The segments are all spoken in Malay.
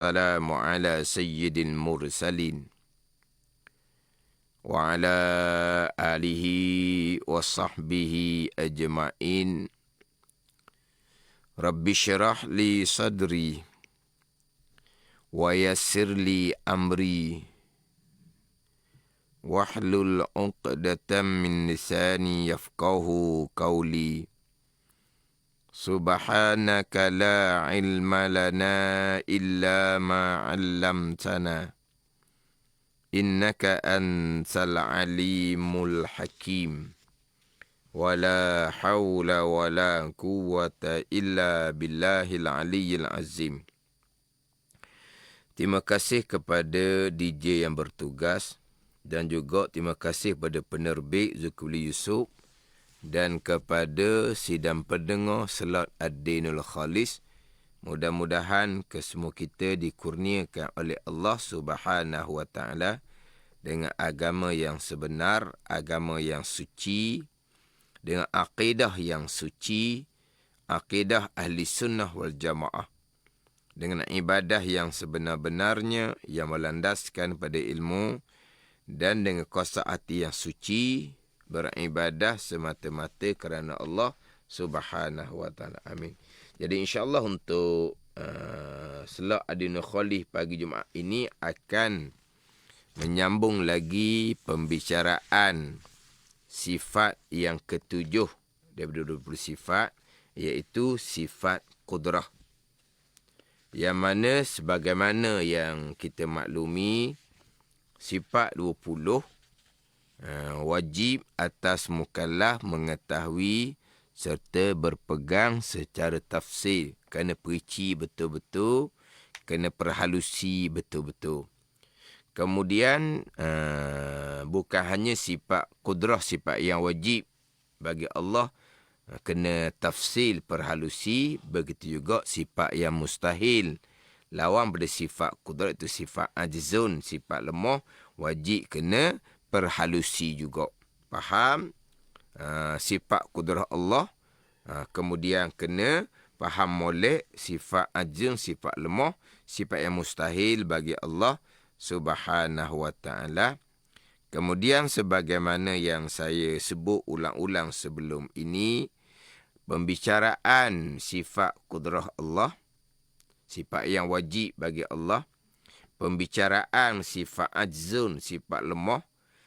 Assalamu ala sayyidil mursalin wa ala alihi wa sahbihi ajma'in. Rabbi syrah li sadri wa yassir li amri wahlul 'uqdatam min lisani yafqahu qawli. Subhanaka la ilma lana illa ma 'allamtana. Innaka antal alimul hakim. Wala hawla wala quwwata illa billahil aliyyil azim. Terima kasih kepada DJ yang bertugas dan juga terima kasih kepada penerbit Zulkifli Yusof dan kepada sidang pendengar Slot Ad-Dinul Khalis. Mudah-mudahan kesemua kita dikurniakan oleh Allah Subhanahu wa Ta'ala dengan agama yang sebenar, agama yang suci, dengan akidah yang suci, akidah ahli sunnah wal jamaah, dengan ibadah yang sebenar-benarnya, yang melandaskan pada ilmu, dan dengan kuasa hati yang suci, beribadah semata-mata kerana Allah Subhanahu wa Ta'ala. Amin. Jadi insya-Allah untuk Slot Ad-Dinul Khalis pagi Jumaat ini akan menyambung lagi pembicaraan sifat yang ketujuh daripada 20 sifat, iaitu sifat qudrah. Yang mana sebagaimana yang kita maklumi, sifat 20 wajib atas mukallaf mengetahui serta berpegang secara tafsir. Kena perinci betul-betul, kena perhalusi betul-betul. Kemudian bukan hanya sifat qudrah, sifat yang wajib bagi Allah, kena tafsir perhalusi. Begitu juga sifat yang mustahil, lawan pada sifat qudrah, itu sifat ajzun, sifat lemah, wajib kena perhalusi juga. Faham sifat qudrah Allah, kemudian kena faham molek sifat ajzun, sifat lemah, sifat yang mustahil bagi Allah Subhanahu wa Ta'ala. Kemudian sebagaimana yang saya sebut ulang-ulang sebelum ini, pembicaraan sifat qudrah Allah, sifat yang wajib bagi Allah, pembicaraan sifat ajzun, sifat lemah,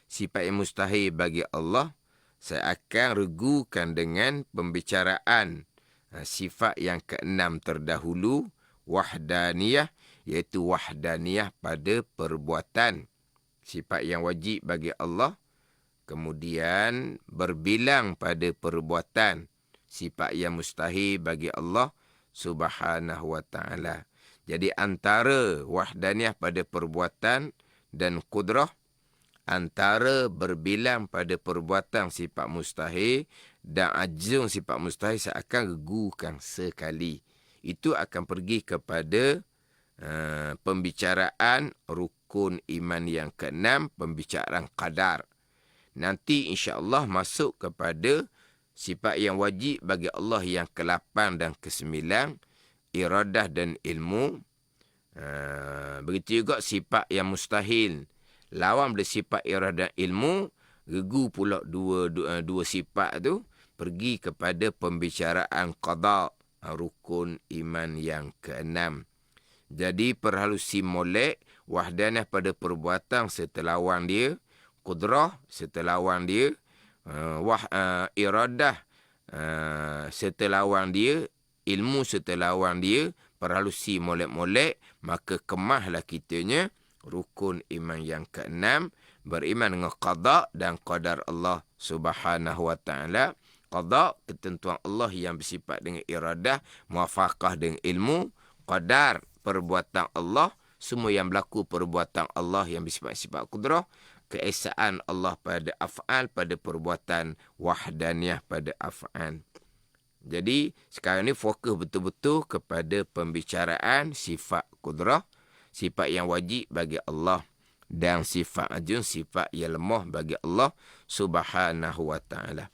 sifat yang mustahil bagi Allah, saya akan regukan dengan pembicaraan sifat yang keenam terdahulu, wahdaniyah, iaitu wahdaniyah pada perbuatan. Sifat yang wajib bagi Allah, kemudian berbilang pada perbuatan. Sifat yang mustahil bagi Allah Subhanahu wa Ta'ala. Jadi antara wahdaniyah pada perbuatan dan qudrah, antara berbilang pada perbuatan sifat mustahil dan ajzun sifat mustahil, saya akan regukan sekali. Itu akan pergi kepada pembicaraan rukun iman yang keenam, pembicaraan qadar. Nanti insya-Allah masuk kepada sifat yang wajib bagi Allah yang ke-8 dan ke-9, iradah dan ilmu. Begitu juga sifat yang mustahil, lawan pada sifat iradah dan ilmu, regu pula dua sifat tu, pergi kepada pembicaraan qada, rukun iman yang ke-6. Jadi perhalusi molek, wahdanah pada perbuatan serta lawan dia, qudrah serta lawan dia, iradah serta lawan dia, ilmu serta lawan dia, perhalusi molek-molek, maka kemahlah kitanya rukun iman yang ke-6, beriman dengan qada dan qadar Allah Subhanahu wa Ta'ala. Qada, ketentuan Allah yang bersifat dengan iradah, muwafaqah dengan ilmu. Qadar, perbuatan Allah, semua yang berlaku perbuatan Allah yang bersifat-sifat qudrah. Keesaan Allah pada af'al, pada perbuatan, wahdaniyah pada af'al. Jadi sekarang ni fokus betul-betul kepada pembicaraan sifat qudrah, sifat yang wajib bagi Allah, dan sifat ajun, sifat yang lemah bagi Allah Subhanahu wa Ta'ala.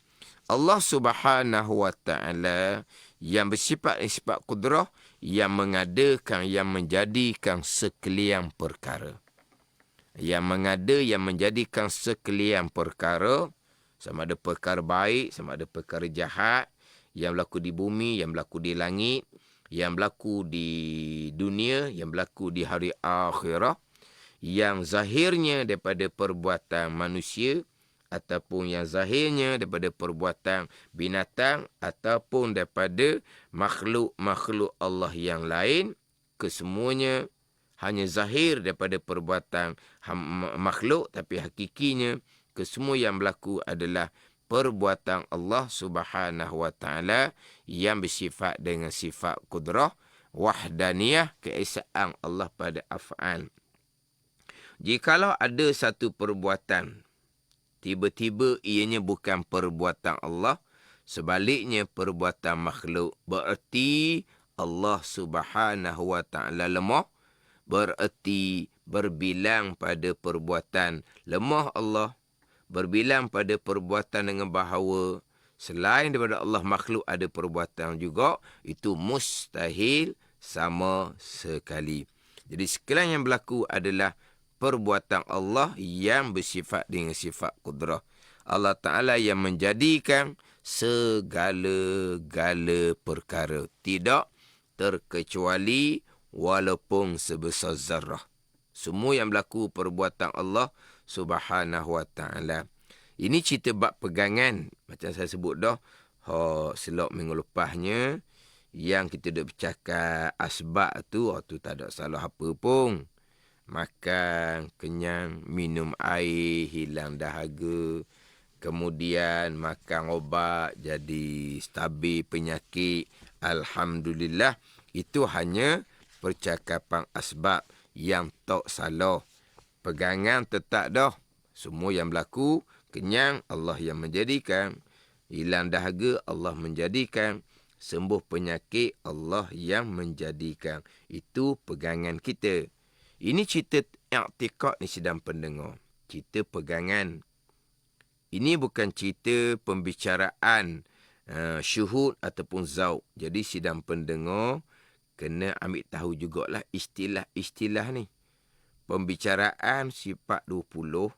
Allah Subhanahu wa Ta'ala yang bersifat qudrah, yang mengadakan, yang menjadikan sekalian perkara. Yang mengada, yang menjadikan sekalian perkara, sama ada perkara baik, sama ada perkara jahat, yang berlaku di bumi, yang berlaku di langit, yang berlaku di dunia, yang berlaku di hari akhirah, yang zahirnya daripada perbuatan manusia, ataupun yang zahirnya daripada perbuatan binatang, ataupun daripada makhluk-makhluk Allah yang lain, kesemuanya hanya zahir daripada perbuatan makhluk, tapi hakikinya kesemua yang berlaku adalah perbuatan Allah Subhanahu wa taala yang bersifat dengan sifat kudrah, wahdaniyah, keesaan Allah pada af'al. Jikalau ada satu perbuatan tiba-tiba ianya bukan perbuatan Allah, sebaliknya perbuatan makhluk, bererti Allah Subhanahu wa taala lemah, bererti berbilang pada perbuatan lemah Allah, berbilang pada perbuatan dengan bahawa selain daripada Allah makhluk ada perbuatan juga, itu mustahil sama sekali. Jadi sekalian yang berlaku adalah perbuatan Allah yang bersifat dengan sifat kudrah. Allah Ta'ala yang menjadikan segala-gala perkara, tidak terkecuali walaupun sebesar zarrah. Semua yang berlaku perbuatan Allah Subhanahu wa taala. Ini cerita bab pegangan, macam saya sebut dah selok minggu lepasnya, yang kita dah bercakap asbab tu, tak ada salah apa pun. Makan, kenyang, minum air, hilang dahaga. Kemudian makan obat, jadi stabil penyakit. Alhamdulillah, itu hanya percakapan asbab yang tak salah. Pegangan tetap dah. Semua yang berlaku, kenyang, Allah yang menjadikan. Hilang dahaga, Allah menjadikan. Sembuh penyakit, Allah yang menjadikan. Itu pegangan kita. Ini cerita i'tikad ni sidang pendengar. Cerita pegangan. Ini bukan cerita pembicaraan syuhud ataupun zauq. Jadi sidang pendengar kena ambil tahu jugalah istilah-istilah ni. Pembicaraan sifat 20.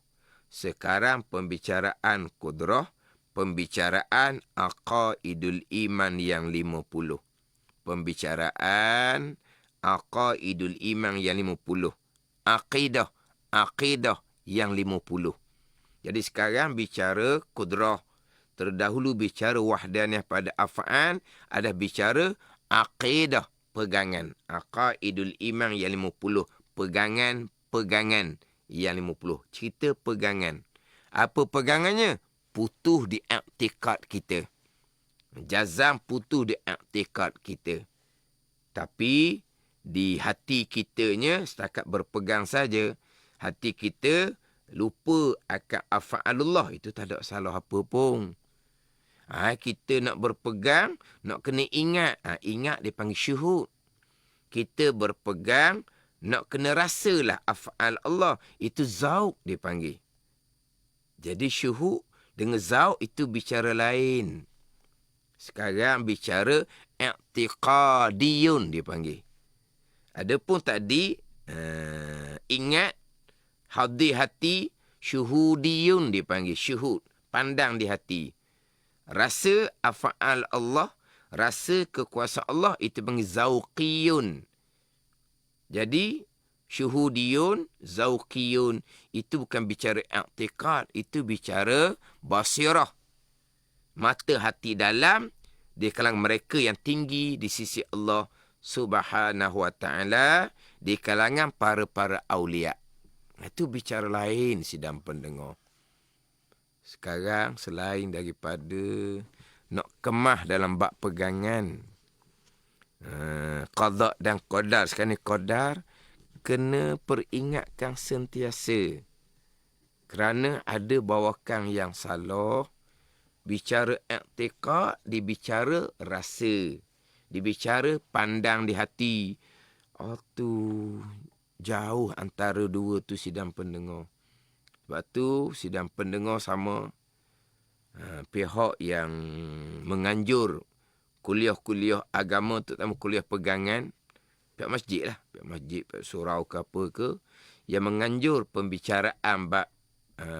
Sekarang pembicaraan kudrah. Pembicaraan aqaidul iman yang 50. Pembicaraan aqaidul iman yang 50. Aqidah yang 50. Jadi sekarang bicara kudrah. Terdahulu bicara wahdaniyah pada af'al, ada bicara aqidah, pegangan. Aqaidul iman yang 50. Pegangan yang 50. Cerita pegangan. Apa pegangannya? Putus di i'tikad kita. Jazam putus di i'tikad kita. Tapi di hati kitanya setakat berpegang saja. Hati kita lupa akan af'alullah. Itu tak ada salah apa pun. Kita nak berpegang, nak kena ingat. Ingat dia panggil syuhud. Kita berpegang, nak kena rasalah af'al Allah. Itu zauq dia panggil. Jadi syuhud dengan zauq itu bicara lain. Sekarang bicara i'tiqadiyun dia panggil. Adapun tadi ingat, hadir hati, syuhudiyun dia panggil. Syuhud, pandang di hati. Rasa af'al Allah, rasa kekuasaan Allah, itu panggil zauqiyun. Jadi syuhudiyun, zauqiyun, itu bukan bicara i'tiqad, itu bicara basirah. Mata hati dalam di kalangan mereka yang tinggi di sisi Allah Subhanahu wa ta'ala, di kalangan para awliya. Itu bicara lain sidang pendengar. Sekarang selain daripada nak kemah dalam bab pegangan, qada dan qadar. Sekarang ni qadar kena peringatkan sentiasa. Kerana ada bawakan yang salah. Bicara i'tikad, dibicara rasa. Dibicara pandang di hati. Tu jauh antara dua tu sidang pendengar. Sebab tu sidang pendengar sama pihak yang menganjur kuliah-kuliah agama, terutama kuliah pegangan, pihak masjid lah, pihak masjid, pihak surau ke apa ke, yang menganjur pembicaraan bab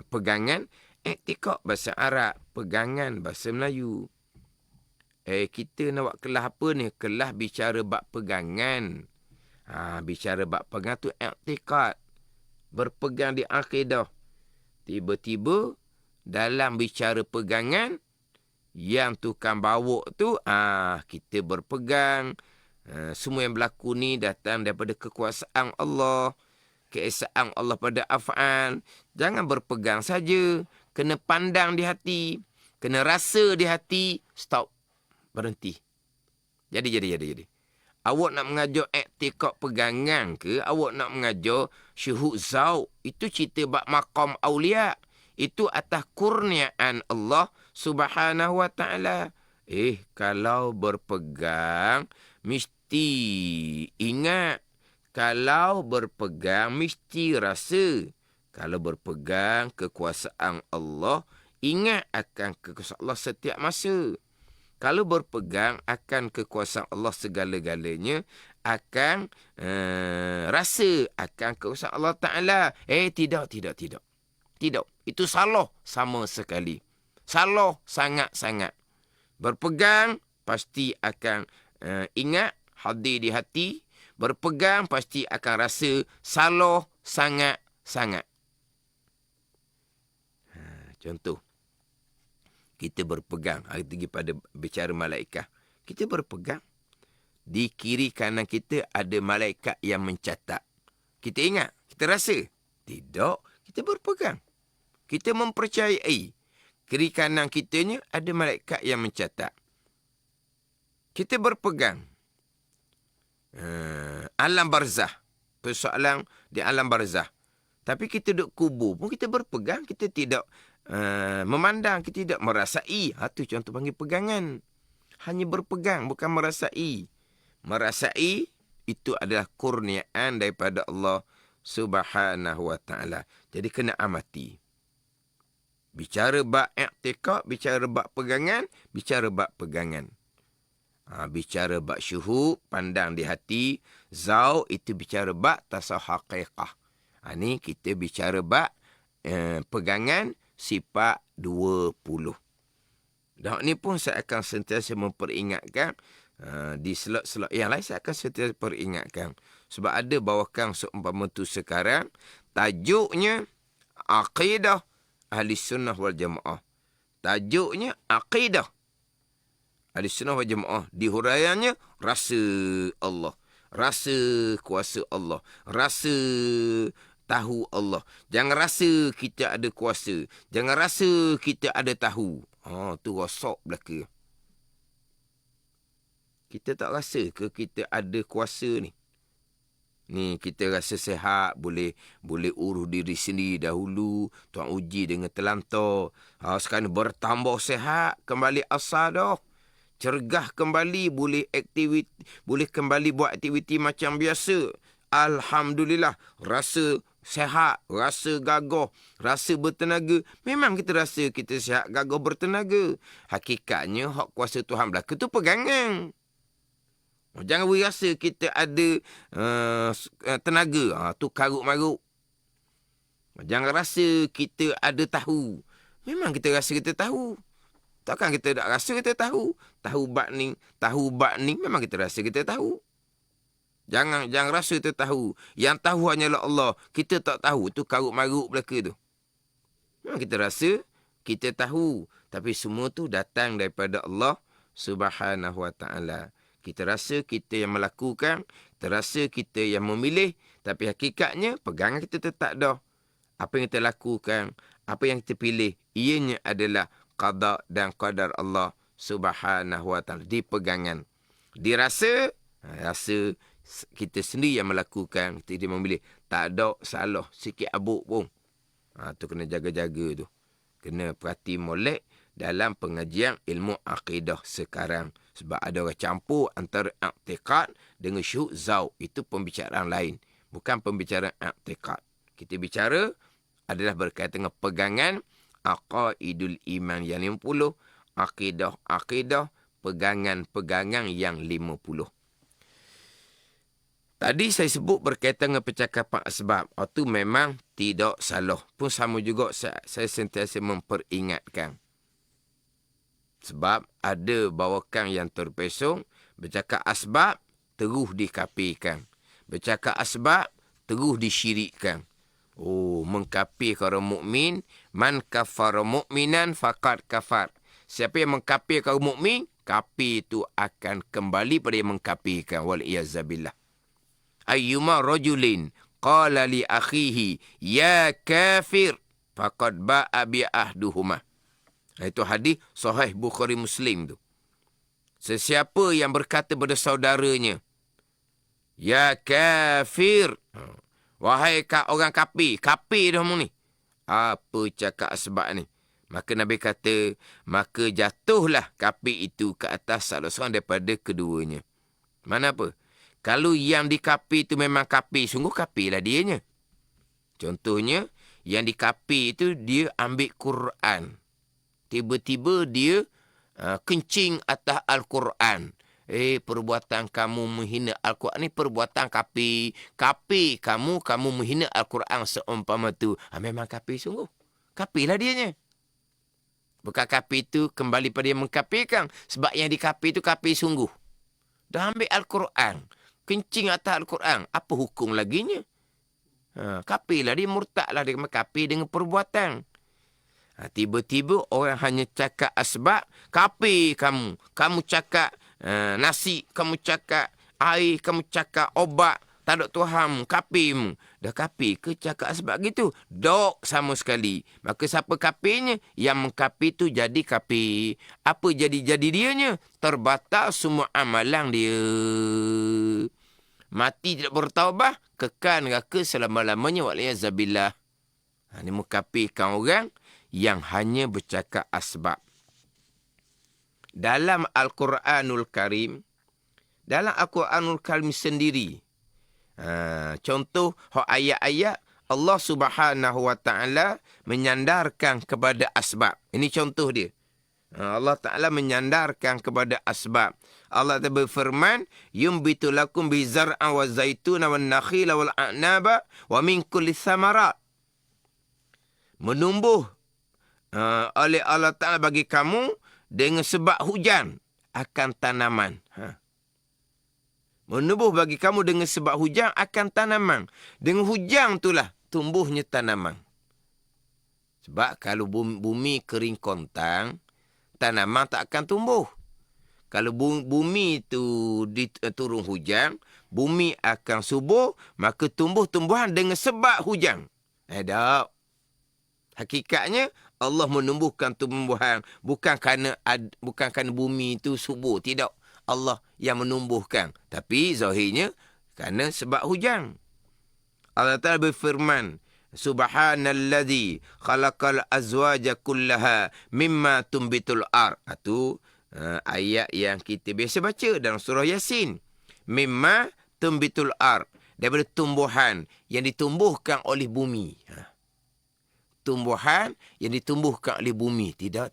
pegangan, iktikad bahasa Arab, pegangan bahasa Melayu. Kita nak buat kelas apa ni? Kelas bicara bab pegangan. Bicara bab pegangan tu iktikad. Berpegang di akidah. Tiba-tiba dalam bicara pegangan, yang tukang bawa tu, kita berpegang. Semua yang berlaku ni datang daripada kekuasaan Allah. Keesaan Allah pada af'al. Jangan berpegang saja. Kena pandang di hati. Kena rasa di hati. Stop. Berhenti. Jadi. Awak nak mengajar iktikad pegangan ke? Awak nak mengajar syuhud zauq? Itu cerita bab maqam awliya. Itu atas kurniaan Allah subhanahu wa ta'ala. Kalau berpegang, mesti ingat. Kalau berpegang, mesti rasa. Kalau berpegang kekuasaan Allah, ingat akan kekuasaan Allah setiap masa. Kalau berpegang akan kekuasaan Allah segala-galanya, akan rasa akan kekuasaan Allah Ta'ala. Tidak. Tidak. Itu salah sama sekali. Salah sangat-sangat. Berpegang, pasti akan ingat, hadir di hati. Berpegang, pasti akan rasa salah sangat-sangat. Contoh. Kita berpegang. Hari tinggi pada bicara malaikat. Kita berpegang. Di kiri kanan kita ada malaikat yang mencatat. Kita ingat. Kita rasa. Tidak. Kita berpegang. Kita mempercayai. Kiri kanan kitanya ada malaikat yang mencatat. Kita berpegang. Alam barzah. Persoalan di alam barzah. Tapi kita duduk kubur pun kita berpegang. Kita tidak memandang, kita tidak merasai. Itu contoh panggil pegangan. Hanya berpegang, bukan merasai. Merasai itu adalah kurniaan daripada Allah subhanahu wa ta'ala. Jadi kena amati. Bicara bab i'tikad, bicara bab pegangan, bicara bab pegangan. Bicara bab syuhud, pandang di hati. Zauq, itu bicara bab tasawuf haqiqah. Ni kita bicara bab pegangan sifat 20. Dan ni pun saya akan sentiasa memperingatkan. Di slot-slot yang lain saya akan sentiasa peringatkan. Sebab ada bawakan seumpama tu sekarang. Tajuknya Aqidah Ahli Sunnah wal Jamaah. Tajuknya Aqidah Ahli Sunnah wal Jamaah. Di huraiannya rasa Allah. Rasa kuasa Allah. Rasa tahu Allah. Jangan rasa kita ada kuasa. Jangan rasa kita ada tahu. Tu rosak belaka. Kita tak rasa ke kita ada kuasa ni? Ni kita rasa sihat, boleh urus diri sendiri dahulu. Tuan uji dengan terlantar. Sekarang bertambah sihat, kembali asal dah. Cergah kembali, boleh kembali buat aktiviti macam biasa. Alhamdulillah, rasa sihat, rasa gagah, rasa bertenaga. Memang kita rasa kita sihat, gagah, bertenaga. Hakikatnya, hak kuasa Tuhan belaka tu pegangan. Jangan berasa kita ada tenaga. Tu karut-marut. Jangan rasa kita ada tahu. Memang kita rasa kita tahu. Takkan kita tak rasa kita tahu. Tahu bab ni memang kita rasa kita tahu. Jangan rasa kita tahu. Yang tahu hanyalah Allah. Kita tak tahu. Tu karut-marut belaka tu. Memang kita rasa kita tahu. Tapi semua tu datang daripada Allah subhanahu wa ta'ala. Kita rasa kita yang melakukan. Kita rasa kita yang memilih. Tapi hakikatnya pegangan kita tetap dah. Apa yang kita lakukan. Apa yang kita pilih. Ianya adalah qada dan qadar Allah subhanahu wa ta'ala. Di pegangan. Dirasa. Rasa kita sendiri yang melakukan. Kita memilih. Tak ada salah. Sikit abuk pun. Tu kena jaga-jaga tu. Kena perhati molek dalam pengajian ilmu akidah sekarang. Sebab ada orang campur antara i'tikad dengan syuhud zauq. Itu pembicaraan lain. Bukan pembicaraan i'tikad. Kita bicara adalah berkaitan dengan pegangan aqaidul iman yang 50. Akidah, pegangan-pegangan yang 50. Tadi saya sebut berkaitan dengan percakapan asbab. Itu memang tidak salah. Pun sama juga saya sentiasa memperingatkan. Sebab ada bawakan yang terpesong, bercakap asbab, terus dikafirkan. Bercakap asbab, terus disyirikkan. Oh, mengkafirkan orang mukmin, man kafara mukminan faqad kafar. Siapa yang mengkafirkan orang mukmin, kafir itu akan kembali pada yang mengkafirkan. Wal-iyazabillah. Ayyuma rajulin qala li akhihi ya kafir faqad ba'a bi ahduhuma. Itu hadis sahih Bukhari Muslim tu. Sesiapa yang berkata pada saudaranya, ya kafir, wahai orang kafir, kafir dah mu ni. Apa cakap asbab ni? Maka Nabi kata, maka jatuhlah kafir itu ke atas salah seorang daripada keduanya. Mana apa? Kalau yang dikafir itu memang kafir, sungguh kafirlah dianya. Contohnya, yang dikafir itu dia ambil Quran. Tiba-tiba dia kencing atas Al-Quran. Perbuatan kamu menghina Al-Quran ni perbuatan kafir. Kafir kamu menghina Al-Quran seumpama tu. Memang kafir sungguh. Kafirlah dianya. Bukan kafir itu kembali pada yang mengkafirkan. Sebab yang dikafir itu kafir sungguh. Dah ambil Al-Quran. Kencing atas Al-Quran. Apa hukum laginya? Kafirlah dia, murtadlah dia, kafir dengan perbuatan. Tiba-tiba orang hanya cakap asbab, kafir kamu. Kamu cakap nasi, kamu cakap air, kamu cakap obat, tak ada Tuhan, kafirmu. Dah kafir ke cakap asbab gitu? Dok sama sekali. Maka siapa kafirnya? Yang mengkafir tu jadi kafir. Apa jadi dianya? Terbatal semua amalan dia. Mati tidak bertaubah, kekal neraka selama-lamanya. Wa'liyazabillah. Ini mengkafirkan orang yang hanya bercakap asbab. Dalam Al-Quranul Karim, sendiri, contoh ayat-ayat Allah Subhanahu Wa Taala menyandarkan kepada asbab. Ini contoh dia. Allah Ta'ala menyandarkan kepada asbab. Allah Ta'ala berfirman, yumbitu lakum bizar'a wa zaituna wa nakhila wal a'naba wa min kulli thamarat. Menumbuh oleh Allah Ta'ala bagi kamu dengan sebab hujan akan tanaman. Menumbuh bagi kamu dengan sebab hujan akan tanaman. Dengan hujan itulah tumbuhnya tanaman. Sebab kalau bumi kering kontang, tanaman tak akan tumbuh. Kalau bumi itu turun hujan, bumi akan subur, maka tumbuh-tumbuhan dengan sebab hujan. Tak. Hakikatnya Allah menumbuhkan tumbuhan bukan kerana bumi itu subur, tidak. Allah yang menumbuhkan, tapi zahirnya kerana sebab hujan. Allah Ta'ala berfirman, Subhanalladzi khalaqal azwaja kullaha mimma tumbitul ar. Itu ayat yang kita biasa baca dalam surah Yasin. Mimma tumbitul ar. Daripada tumbuhan yang ditumbuhkan oleh bumi. Tumbuhan yang ditumbuhkan oleh bumi. Tidak.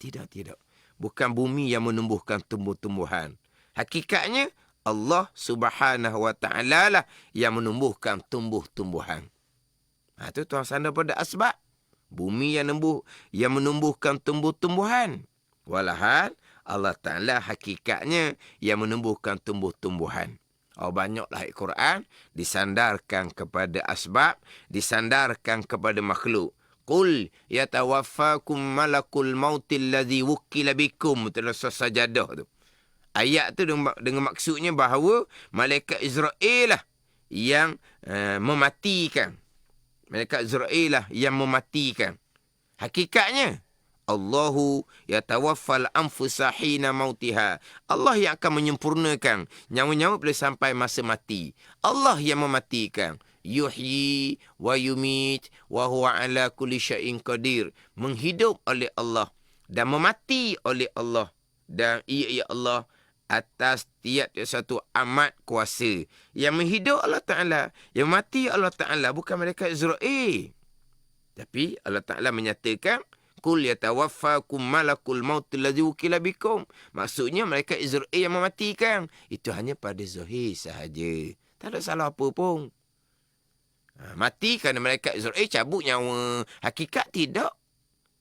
Bukan bumi yang menumbuhkan tumbuh-tumbuhan. Hakikatnya Allah Subhanahu Wa Taala lah yang menumbuhkan tumbuh-tumbuhan. Itu tuan sandar pada asbab. Bumi yang menumbuhkan tumbuh-tumbuhan. Walahal Allah Ta'ala hakikatnya yang menumbuhkan tumbuh-tumbuhan. Banyaklah ayat Quran disandarkan kepada asbab, disandarkan kepada makhluk. Qul yatawaffakum malakul mautil ladzi wukkila bikum. Itu surah Sajadah tu. Ayat tu dengan maksudnya bahawa malaikat Israel lah yang mematikan. Malaikat Israel lah yang mematikan. Hakikatnya, Allahu yatawaffal anfusa hina mautiha. Allah yang akan menyempurnakan nyawa-nyawa bila sampai masa mati. Allah yang mematikan. Yuhyi wa yumit wa huwa ala kulli syai'in qadir. Menghidup oleh Allah dan memati oleh Allah. Dan ia Allah atas tiap satu amat kuasa. Yang menghidup Allah Ta'ala, yang mati Allah Ta'ala, bukan malaikat Israel. Tapi Allah Ta'ala menyatakan Qul yatawaffakum malakul maut allazi wukila bikum. Maksudnya malaikat Israel yang mematikan. Itu hanya pada zahir sahaja. Tak ada salah apa pun. Mati kerana malaikat Israel cabut nyawa. Hakikat tidak.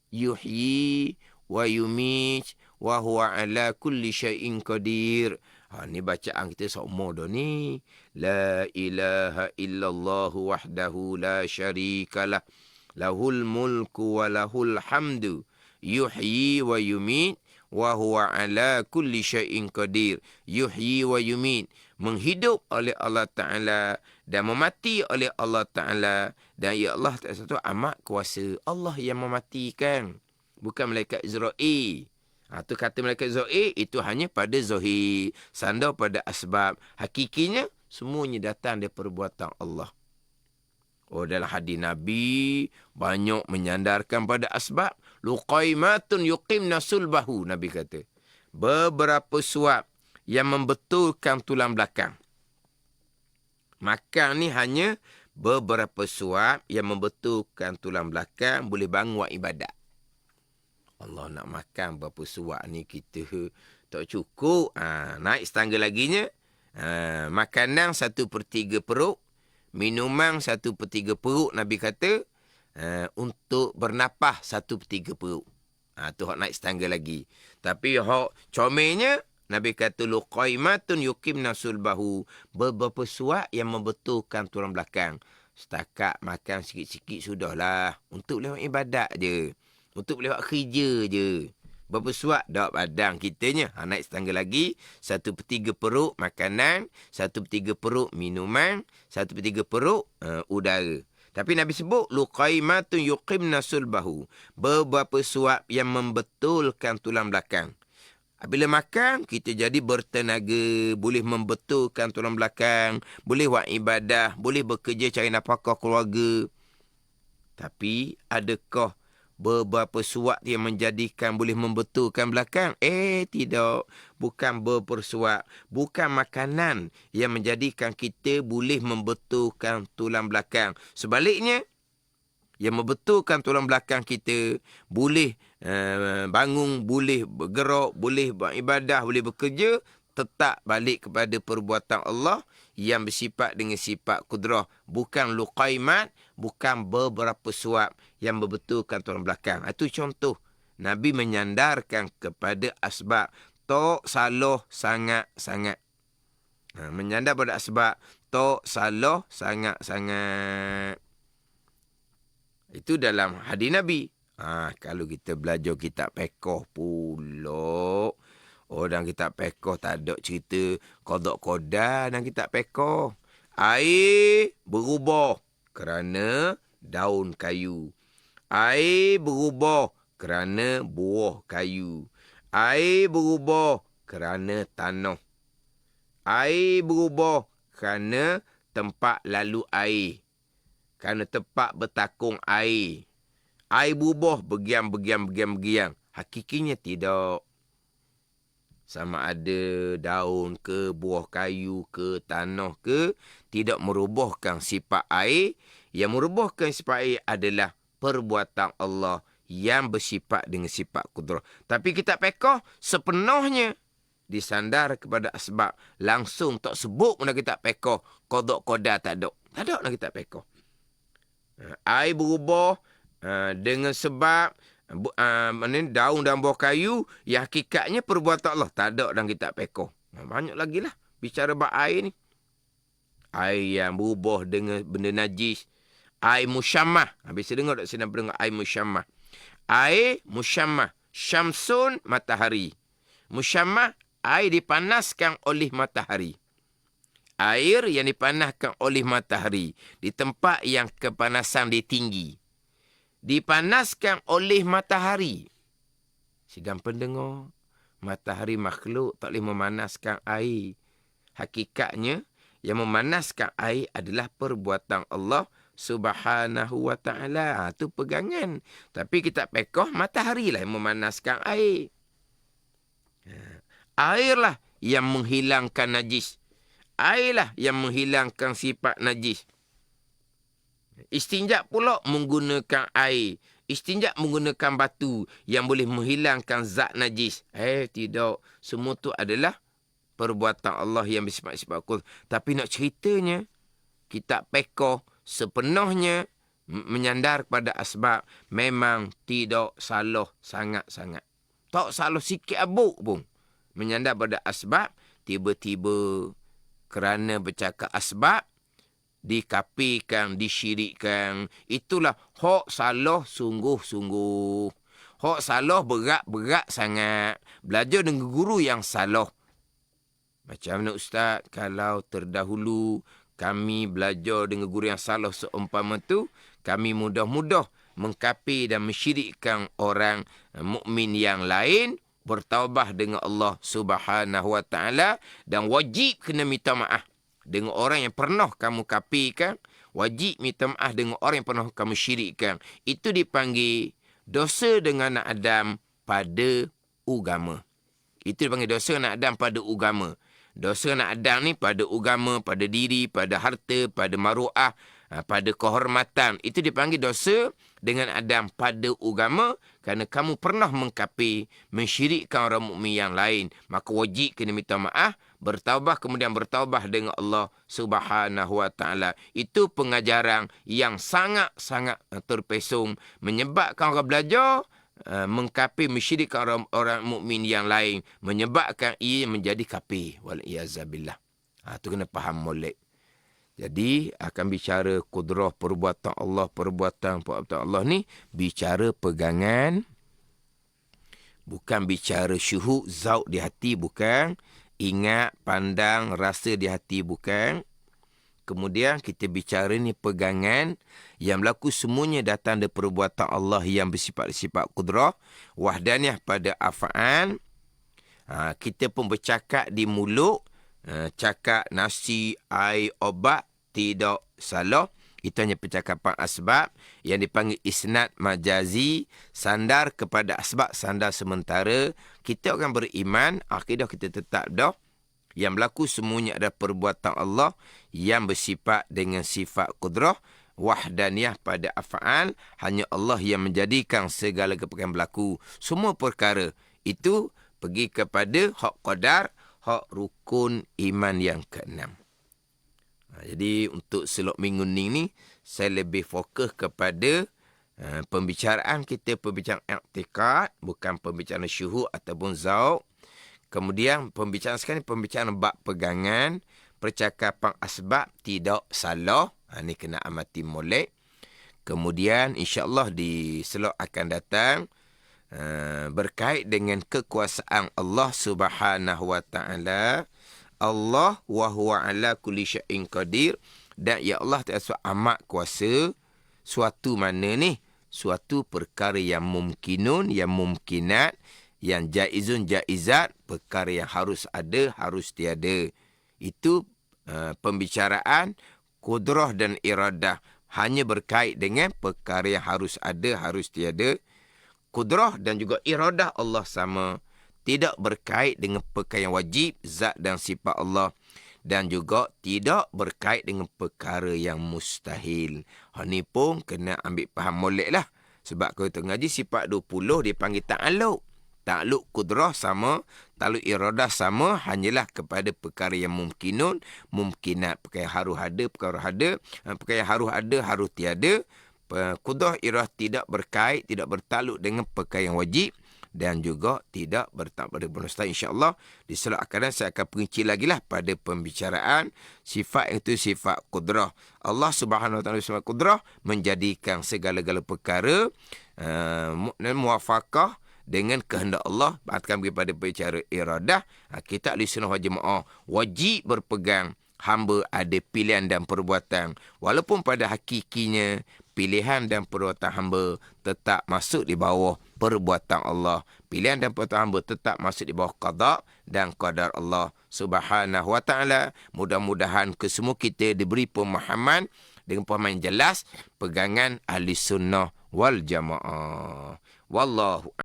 Yuhyi wa yumit wa huwa ala kulli syai'in qadir. Ni bacaan kita semua dah ni. La ilaha illallah wahdahu la syarikalah. Lahul mulku wa lahul hamdu. Yuhyi wa yumit wa huwa ala kulli syai'in qadir. Yuhyi wa yumit. Menghidup oleh Allah Ta'ala dan memati oleh Allah Ta'ala. Dan ya Allah Ta'ala satu amat kuasa. Allah yang mematikan. Bukan malaikat Israel. Tu kata malaikat Israel itu hanya pada zahir. Sandar pada asbab. Hakikinya semuanya datang dari perbuatan Allah. Dalam hadis Nabi banyak menyandarkan pada asbab. Luqaimatun yuqimna sulbahu. Nabi kata. Beberapa suap yang membetulkan tulang belakang. Makan ni hanya beberapa suap yang membetulkan tulang belakang boleh bangun buat ibadat. Allah nak makan berapa suap ni kita tak cukup. Naik setangga laginya. Makanan 1/3 perut. Minuman 1/3 perut. Nabi kata untuk bernafas 1/3 perut. Tu hak naik setangga lagi. Tapi hak comelnya Nabi kata luqaimatun yuqimna sulbahu. Beberapa suap yang membetulkan tulang belakang. Setakat makan sikit-sikit sudahlah. Untuk lewat ibadat je. Untuk lewat kerja je. Berapa suap dak badan kitanya. Naik setangga lagi. 1/3 perut makanan. 1/3 perut minuman. 1/3 perut udara. Tapi Nabi sebut luqaimatun yuqimna sulbahu. Beberapa suap yang membetulkan tulang belakang. Bila makan, kita jadi bertenaga, boleh membetulkan tulang belakang, boleh buat ibadah, boleh bekerja cari nafkah keluarga. Tapi, adakah beberapa suap yang menjadikan boleh membetulkan belakang? Tidak. Bukan beberapa suap. Bukan makanan yang menjadikan kita boleh membetulkan tulang belakang. Sebaliknya, yang membetulkan tulang belakang kita, boleh bangun, boleh bergerak, boleh beribadah, boleh bekerja, tetap balik kepada perbuatan Allah yang bersifat dengan sifat kudrah. Bukan luqaimat, bukan beberapa suap yang membetulkan tulang belakang. Itu contoh. Nabi menyandarkan kepada asbab. Tak salah sangat-sangat. Menyandar pada asbab. Tak salah sangat-sangat. Itu dalam hadis Nabi. Kalau kita belajar kitab fiqh pula. Dalam kitab fiqh tak ada cerita qada qadar dalam kitab fiqh. Air berubah kerana daun kayu. Air berubah kerana buah kayu. Air berubah kerana tanah. Air berubah kerana tempat lalu air. Kerana tempat bertakung air. Air berubah bergiam. Hakikinya tidak. Sama ada daun ke, buah kayu ke, tanah ke, tidak merubahkan sifat air. Yang merubahkan sifat air adalah perbuatan Allah yang bersifat dengan sifat kudrah. Tapi kitab fiqh sepenuhnya disandar kepada asbab. Langsung tak sebut mana kitab fiqh. Qada qadar tak ada. Tak ada dalam kitab fiqh. Air berubah dengan sebab daun dan buah kayu yang hakikatnya perbuatan Allah. Tak ada dalam kitab fiqh. Banyak lagi lah bicara bab air ni. Air yang berubah dengan benda najis. Air musyammah. Biasa dengar tak saya dengar air musyammah. Air musyammah. Syamsun matahari. Musyammah air dipanaskan oleh matahari. Air yang dipanaskan oleh matahari di tempat yang kepanasan dia tinggi. Dipanaskan oleh matahari. Sidang pendengar, matahari makhluk tak boleh memanaskan air. Hakikatnya, yang memanaskan air adalah perbuatan Allah Subhanahu wa ta'ala. Itu pegangan. Tapi kitab fiqh, matahari lah yang memanaskan air. Airlah yang menghilangkan najis. Airlah yang menghilangkan sifat najis. Istinja pula menggunakan air. Istinja menggunakan batu yang boleh menghilangkan zat najis. Tidak. Semua tu adalah perbuatan Allah yang bersifat-sifat kudus. Tapi nak ceritanya, kitab Fiqh sepenuhnya menyandar kepada asbab. Memang tidak salah sangat-sangat. Tak salah sikit abuk pun. Menyandar pada asbab, tiba-tiba kerana bercakap asbab, dikafirkan, disyirikkan. Itulah hak salah sungguh-sungguh. Hak salah berat-berat sangat. Belajar dengan guru yang salah. Macam mana Ustaz, kalau terdahulu kami belajar dengan guru yang salah seumpama tu, kami mudah-mudah mengkafir dan mensyirikkan orang mukmin yang lain, bertaubat dengan Allah Subhanahu Wa Taala dan wajib kena minta maaf dengan orang yang pernah kamu kafirkan, wajib minta maaf dengan orang yang pernah kamu syirikkan. Itu dipanggil dosa dengan anak Adam pada agama. Itu dipanggil dosa anak Adam pada agama. Dosa anak Adam ni pada agama, pada diri, pada harta, pada maruah, pada kehormatan. Itu dipanggil dosa dengan Adam pada agama kerana kamu pernah mengkafir, mensyirikkan orang mukmin yang lain. Maka wajib kena minta maaf, bertaubat, kemudian bertaubat dengan Allah Subhanahu Wa Taala. Itu pengajaran yang sangat-sangat terpesong, menyebabkan orang belajar mengkafir, mensyirikkan orang mukmin yang lain, menyebabkan ia menjadi kafir. Wal-iyazabillah. Itu kena faham molek. Jadi akan bicara kudrah perbuatan perbuatan Allah ni bicara pegangan, bukan bicara syuhud, zauq di hati, bukan. Ingat, pandang, rasa di hati, bukan. Kemudian kita bicara ni pegangan yang berlaku semuanya datang dari perbuatan Allah yang bersifat-sifat kudrah, wahdaniyah pada af'al. Kita pun bercakap di mulut, cakap nasi, air, obat, tidak salah. Itu hanya percakapan asbab yang dipanggil isnad majazi, sandar kepada asbab, sandar sementara. Kita akan beriman, akidah kita tetap dah. Yang berlaku semuanya adalah perbuatan Allah yang bersifat dengan sifat kudrah, wahdaniyah pada af'al. Hanya Allah yang menjadikan segala perkara berlaku. Semua perkara itu pergi kepada hak qadar, hak rukun iman yang keenam. Jadi untuk selok minggu ni saya lebih fokus kepada pembicaraan kita, pembicaraan i'tikad, bukan pembicaraan syuhud ataupun zauq. Kemudian pembicaraan sekarang ni pembicaraan bab pegangan, percakapan asbab tidak salah. Ini kena amati molek. Kemudian insya-Allah di selok akan datang berkait dengan kekuasaan Allah Subhanahu Wa Taala. Allah wa huwa ala kulli syai'in qadir, dan ya Allah Ta'ala amat kuasa. Suatu mana ni? Suatu perkara yang mumkinun, yang mumkinat, yang jaizun, jaizat, perkara yang harus ada, harus tiada. Itu pembicaraan kudrah dan iradah hanya berkait dengan perkara yang harus ada, harus tiada. Kudrah dan juga iradah Allah sama. Tidak berkait dengan perkara yang wajib, zat dan sifat Allah. Dan juga tidak berkait dengan perkara yang mustahil. Ini pun kena ambil faham molek lah. Sebab kalau kita ngaji sifat 20, dia panggil ta'aluk. Ta'aluk kudrah sama, ta'aluk iradah sama, hanyalah kepada perkara yang mumkinun, mumkinat. Perkara yang harus ada, perkara ada. Perkara yang harus ada, harus tiada. Kudrah iradah tidak berkait, tidak bertaluk dengan perkara yang wajib. Dan juga tidak bertak pada bonus. InsyaAllah di selok akan saya akan perinci lagi lah pada pembicaraan sifat itu sifat kudrah. Allah Subhanahu Wa Taala sifat kudrah menjadikan segala-gala perkara muwafaqah dengan kehendak Allah. Bahkan kepada bicara iradah, kita ahli sunnah wal jamaah wajib berpegang hamba ada pilihan dan perbuatan. Walaupun pada hakikinya pilihan dan perbuatan hamba tetap masuk di bawah perbuatan Allah. Pilihan dan perbuatan hamba tetap masuk di bawah qada dan qadar Allah Subhanahu Wa Taala. Mudah-mudahan kesemua kita diberi pemahaman dengan pemahaman jelas pegangan ahli sunnah wal jamaah. Wallahu